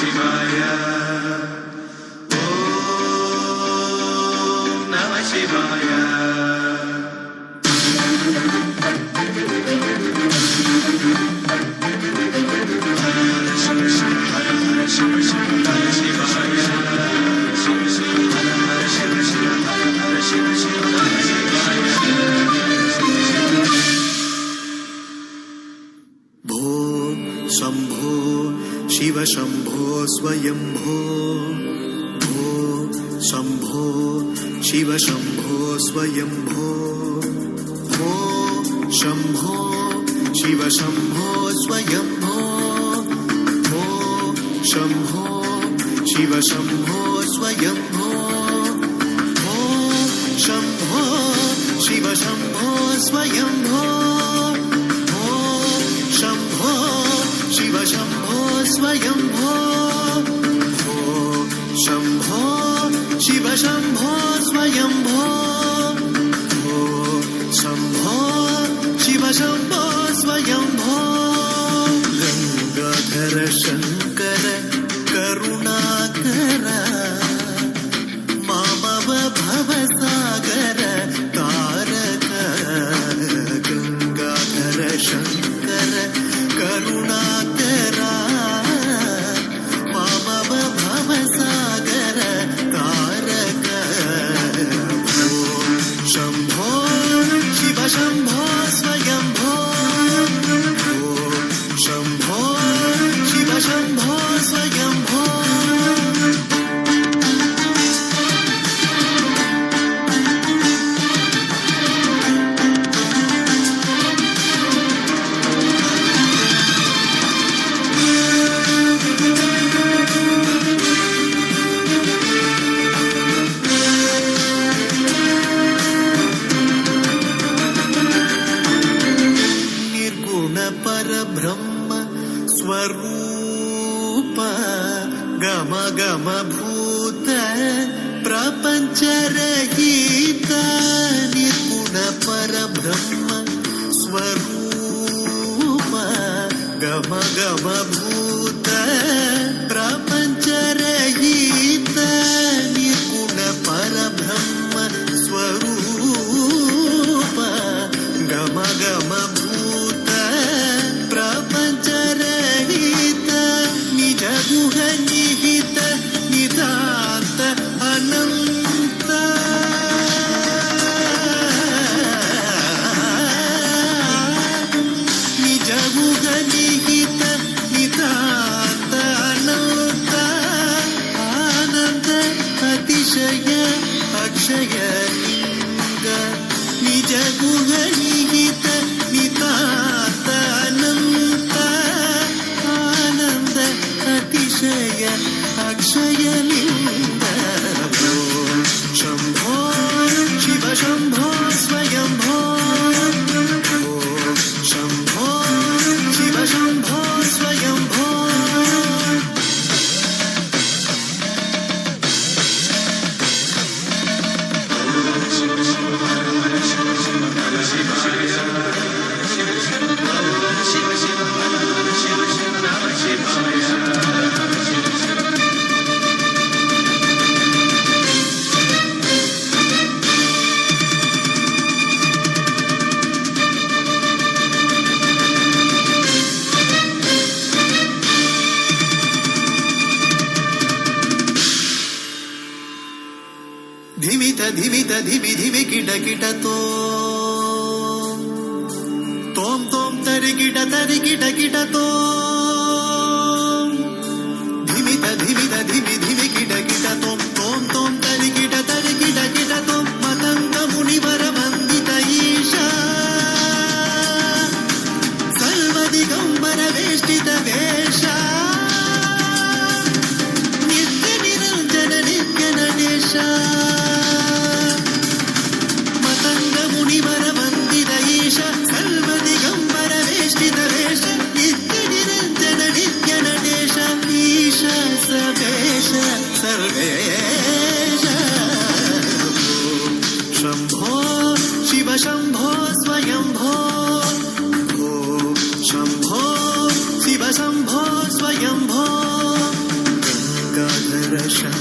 ಶಿವಾಯ ಓಂ ನಮಃ ಶಿವಾಯ शंभो शिव शंभो स्वयंभो भो शंभो शिव शंभो स्वयंभो भो शंभो शिव शंभो स्वयंभो भो शंभो शिव शंभो स्वयंभो भो शंभो शिव शंभो स्वयंभो शंभो शिव शंभो स्वयंभो भो शंभो शिव शंभो स्वयंभो भो शंभो शिव शंभो स्वयंभो गंगाधर शंकर करुणाकर मामव भवसागर तारक गंगाधर शंकर करुणाकर मामव भवसागर तारक भो शंभो शिव शंभो स्वयंभो भो शंभो शिव शंभो स्वयंभो परब्रह्म स्वरूप गम गम भूत प्रपंच रहित निर्गुण परब्रह्म स्वरूप गम गम भूत प्रपंच रहित निर्गुण परब्रह्म स्वरूप गम गम भूत प्रपंच रहित निज गुह निहित नितांत अनंत निज गुह निहित नितांत अनंत आनंद अतिशय अक्षय लिंग निज गुह निहित नितांत अनंत आनंद अतिशय अक्षय लिंग भो शंभो शिव शंभो स्वयंभो भो शंभो शिव शंभो स्वयंभो धिमित धिमित धिमि धिमि किट किट तोम तोम तरि किट तोम धिमित धिमित धिमि धिमि किट तोम तोम तरि किट तोम मतंग मुनिवर वंदित ईशा सर्व दिगंबर वेष्टित वेशा नित्य निरंजन नित्य नटेशा मतंग मुनिवर वंदित ईश सर्व दिगंबर वेष्टित वेश नित्य కలశం